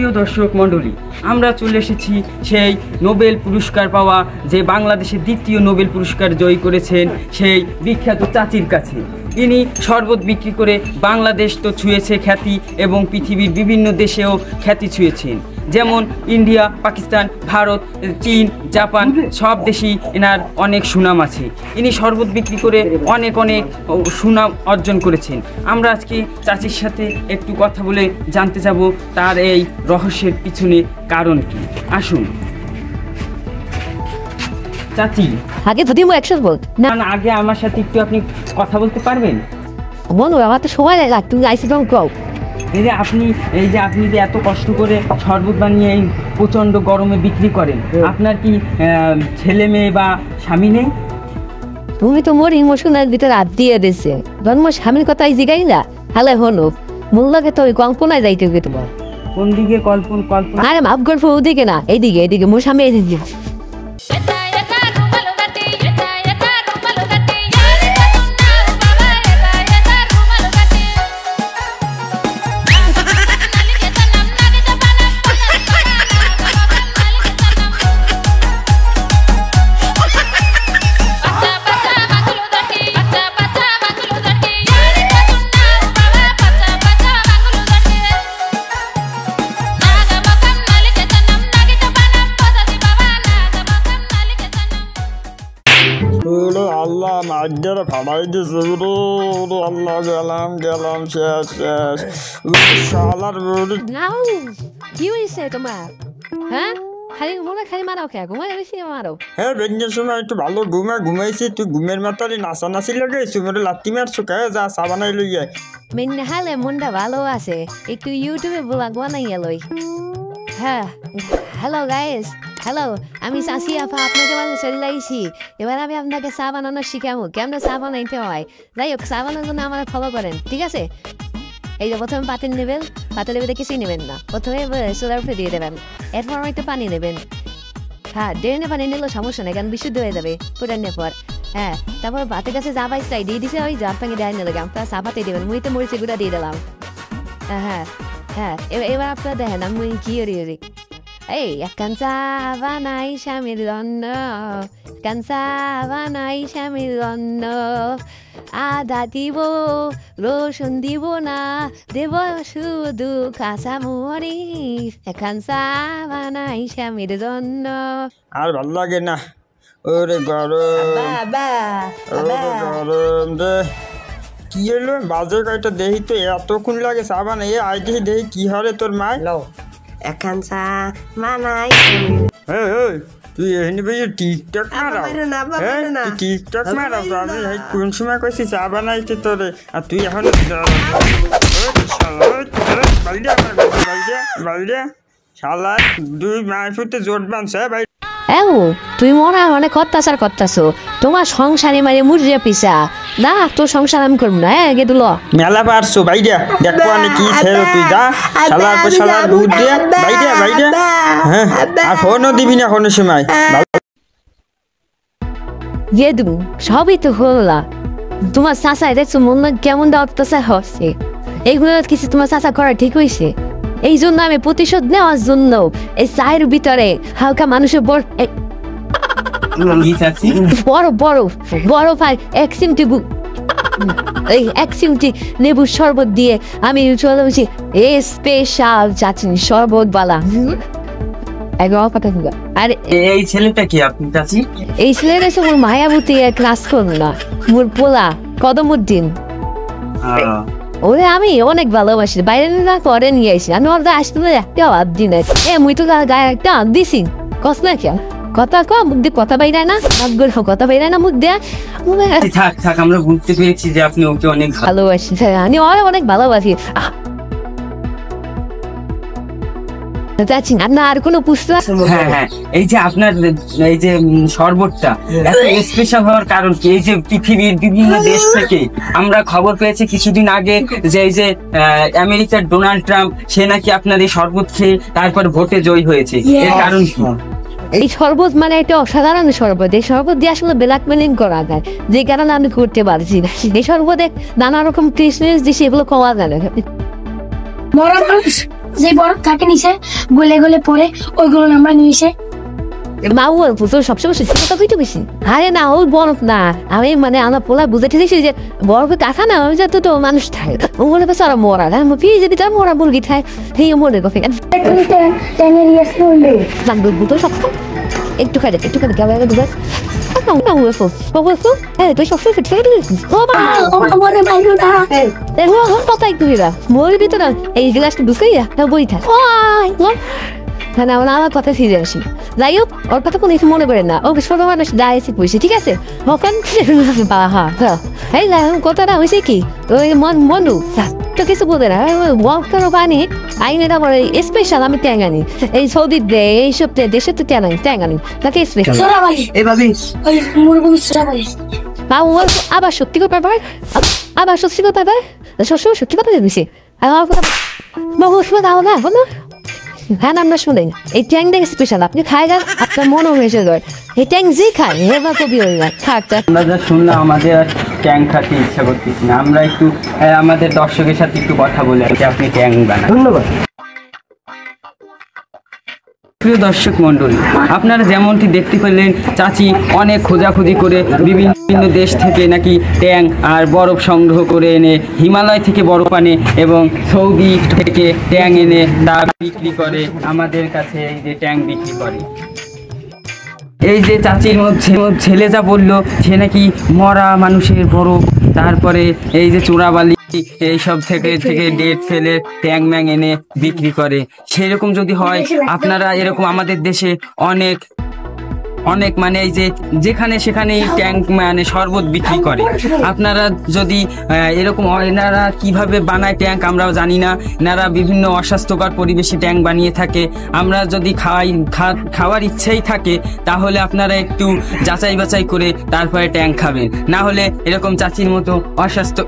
প্রিয় দর্শক মণ্ডলী, আমরা চলে এসেছি সেই নোবেল পুরস্কার পাওয়া, যে বাংলাদেশের দ্বিতীয় নোবেল পুরস্কার জয়ী করেছেন সেই বিখ্যাত চাচির কাছে। ইনি শরবত বিক্রি করে বাংলাদেশ তো ছুঁয়েছে খ্যাতি, এবং পৃথিবীর বিভিন্ন দেশেও খ্যাতি ছুঁয়েছেন। যেমন ইন্ডিয়া, পাকিস্তান, ভারত, চীন, জাপান সব দেশেই এনার অনেক সুনাম আছে। ইনি শরবত বিক্রি করে অনেক সুনাম অর্জন করেছেন। আমরা আজকে চাচির সাথে একটু কথা বলে জানতে যাব তার এই রহস্যের পিছনে কারণ কি। আসুন চাচি, আগে যদি একসাথে বল না আগে আমার সাথে একটু আপনি কথা বলতে পারবেন? বলো, আমার তো সময় লাগে, তুমি আইসি তখন কও। এই যে আপনি যে এত কষ্ট করে শরবত বানিয়ে এই প্রচণ্ড গরমে বিক্রি করেন, আপনার কি ছেলে মেয়ে বা স্বামী নেই? তুমি তো মোর ইমোশনের ভিতরে হাত দিয়ে দিছে, জন্ম স্বামীর কথাই জিগাই না। হালে হলো মূল লাগে তো ওই কল্পনায় যাইতে হবে তোমার। কোন দিকে কল্পনা? আরে মাফ করবো, ওদিকে না, এইদিকে মোর স্বামী এদিকে। আল্লাহ মাঝের ফাড়াই দিছে আল্লাহ, গেলাম শেষ শালার। নাও কি হয়েছে তোমার? হ্যাঁ খালি মারাও খেয়া, ঘুমাই বেশি মারো। হ্যাঁ, বেঞ্জের সময় একটু ভালো ঘুমাইছি। তুই ঘুমের মাতালি নাচানাচি লাগাইছি, মেরে লাত্তি মারছো কে? যা চা বানাই লই যায়। মেনে হালে মনটা ভালো আছে, একটু ইউটিউবে ব্লগ বানাইয়া লই। হ্যাঁ, হ্যালো গাইস, হ্যালো, আমি চাচি আপা আপনাকে বাড়ি চলে আইছি। এবার আমি আপনাকে চা বানানো শিখাবো, কেমন চা বানাইতে হয়। যাই হোক, চা বানানোর জন্য আমার ফলো করেন, ঠিক আছে? এই যে প্রথমে পাতিল নেবেন, পাতিলের ভিতরে কিছুই নেবেন না, প্রথমে সোলার উপরে দিয়ে দেবেন, এরপর একটু পানি নেবেন। হ্যাঁ, ড্রেনে পানি নিলেও সমস্যা নেই, কারণ বিশুদ্ধ হয়ে যাবে ফুটানোর পর। হ্যাঁ, তারপর ভাতের কাছে যা পাইছাই দিয়ে দিছে, ওই জার পানি দেয় নিলাম, তার চা পাতি দেবেন, মুইতে মরিচে গুঁড়া দিয়ে দিলাম। হ্যাঁ হ্যাঁ, এবার আপনারা দেখেন আমি কি করি। এই কাঞ্চা বানাই স্বামীর জন্য, কাঞ্চা বানাই স্বামীর জন্য, আদা দিব রসুন দিব না, দেব শুধু কাঁচা মরিচ, কাঞ্চা বানাই স্বামীর জন্য। আর ভাল লাগে না, ওরে গরম গরম রে। কি হলো বাজে কয়টা দেহি তো এতক্ষণ লাগে চা বানাই। আজ দেহি কি হরে তোর মায় এখন চা বানাই। তুই এখানে বেশি টিকটক মারাও? টিকটক মারাও তো? আমি কোন সময় কইছি চা বানাইতে তোরে, আর তুই এখন শালা দুই মায়ের ফুটে জোট বানছে ভাই। তুই মনে হয় অনেক করতাছো, তোমার সংসারে মারে মুড়িয়ে পিসা না, তোর সংসার আমি করবো না। হ্যাঁ গে দুলো মেলা পারছো বাইরে, দেখবো আমি কি ছেড়ে তুই যা শালার দুধ দিয়ে বাইরে। হ্যাঁ, আর ফোনও দিবি না কোনো সময়। গিয়ে দেবো, সবই তো হলো। তোমার চাষায় দেখছো মন কেমন অত্যাচার হচ্ছে, এইগুলো কিছু তোমার চাষা করা ঠিক হয়েছে? এই জন্য আমি প্রতিশোধ নেওয়ার জন্য এই চায়ের ভিতরে হালকা মানুষের বড় ভাই এক চিমটি লেবুর শরবত দিয়ে আমি চলে বলছি এই স্পেশাল চাটনি শরবত বালা। আর এই ছেলেটা কি আপনি চাচি? এই ছেলেটা হচ্ছে মোর মায়াবতী ক্লাস করবো না, মোর পোলা কদমউদ্দিন। ওরে আমি অনেক ভালোবাসি, বাইরে না করে নিয়ে আসি, আমি ওর আসতে একটা হাত দিই না। মুই তো গায়ে একটা হাত দিছি, কস না কেন? কথা মুখ দিয়ে কথা বাইরায় না, কথা বাইরায় না মুখ দিয়ে। থাক, আমরা বুঝতে পেরেছি যে আপনি ওকে অনেক ভালোবাসি, আমি অনেক ভালোবাসি। আর কোনো পুস্তক? হ্যাঁ, এই যে আপনার এই যে শরবতটা এত স্পেশাল হওয়ার কারণ কি? এই যে পৃথিবীর বিভিন্ন দেশ থেকে আমরা খবর পেয়েছি কিছুদিন আগে যে এই যে আমেরিকার ডোনাল্ড ট্রাম্প, সে নাকি আপনার এই শরবত খেয়ে তারপর ভোটে জয়ী হয়েছে। এর কারণ কি? এই শরবত মানে একটা অসাধারণ শরবত। এই শরবত দিয়ে আসলে ব্ল্যাকমেলিং করা যায়, যে কারণে আমি করতে পারছি না। এই শরবতে নানা রকম ক্রিসমাস দিছে, এগুলো খাওয়া যায় না। যে বরফ থাকে নিচে গলে গলে পড়ে ওইগুলো আমরা নিয়ে এসে মাও তো সবসময় সত্যি কথা কইতে বেশি আরে না ওই বরফ না আমি মানে আমার পোলা বুঝাতে দিয়েছি যে বরফের কাছা না ওই যাতে তো মানুষ থাকে ও বলে বেশ আর মরা আমি ফিরে যদি তার মরা মুরগি খায় সেই মরে গেছে ট্যানের ইয়ে হইলে লাগবে বুতো সব একটু খাই একটু খাই গাবে দুবার না ওয়েফো ওয়েফো তুই সবসময় সত্যি কথা বলছিস ও বাবা আমারে বাইরে না ও কথা একটু দিরা মরে দিত না এই গ্লাসটা ঢুকাইয়া না বই থাক না না আমার কথা ফিরে আসি যাই হোক ওর কথা কোনো কিছু মনে করে না ওকে ছোট মানুষ দাঁড়িয়েছে পয়সা ঠিক আছে হকান বাহা এই কথাটা হয়েছে কি ওই মনু তো কিছু বলতে না ওয়াক করো পানি আইনে না বলে স্পেশাল আমি ট্যাঙ্গানি এই সৌদির দে এইসব দেশে তো ট্যাঙ্গানি তাকে স্পেশাল এভাবে ওই মুরগুমি সোরাবালি বাবু আবার সত্যি কথা পারবার আবার সত্যি কথা পারবার সবসময় সত্যি কথা জানিস আর আমার কথা বাবু দাও না বলো হ্যাঁ আমরা শুনেন এই ট্যাংটা স্পেশাল আপনি খাই যান আপনার মনও ভেসে যায় এই ট্যাং যে খায় এবার কবি হয়ে যায় খাটটা আমরা যা শুনলাম আমাদের আর ট্যাং খাতে ইচ্ছা করতেছি না আমরা একটু আমাদের দর্শকের সাথে একটু কথা বলে যে আপনি ট্যাং বানান ধন্যবাদ। প্রিয় দর্শক মণ্ডলী আপনারা যেমনটি দেখতে পেলেন চাচি অনেক খোঁজাখুঁজি করে বিভিন্ন দেশ থেকে নাকি ট্যাং আর বরফ সংগ্রহ করে এনে হিমালয় থেকে বরফ আনে এবং সৌদি থেকে ট্যাং এনে তা বিক্রি করে আমাদের কাছে এই যে ট্যাং বিক্রি করে এই যে চাচির মধ্যে ছেলে যা বললো সে নাকি মরা মানুষের বরফ তারপরে এই যে চোরাবালি এইসব থেকে ডেট ফেলে ট্যাং ম্যাং এনে বিক্রি করে সেরকম যদি হয় আপনারা এরকম আমাদের দেশে অনেক মানে এই যে যেখানে সেখানে ট্যাঙ্ক মানে শরবত বিক্রি করে আপনারা যদি এরকম এনারা কিভাবে বানায় ট্যাঙ্ক আমরাও জানি না এনারা বিভিন্ন অস্বাস্থ্যকর পরিবেশে ট্যাঙ্ক বানিয়ে থাকে আমরা যদি খাওয়ার ইচ্ছেই থাকে তাহলে আপনারা একটু যাচাই বাছাই করে তারপরে ট্যাঙ্ক খাবেন না হলে এরকম চাচির মতো অস্বাস্থ্য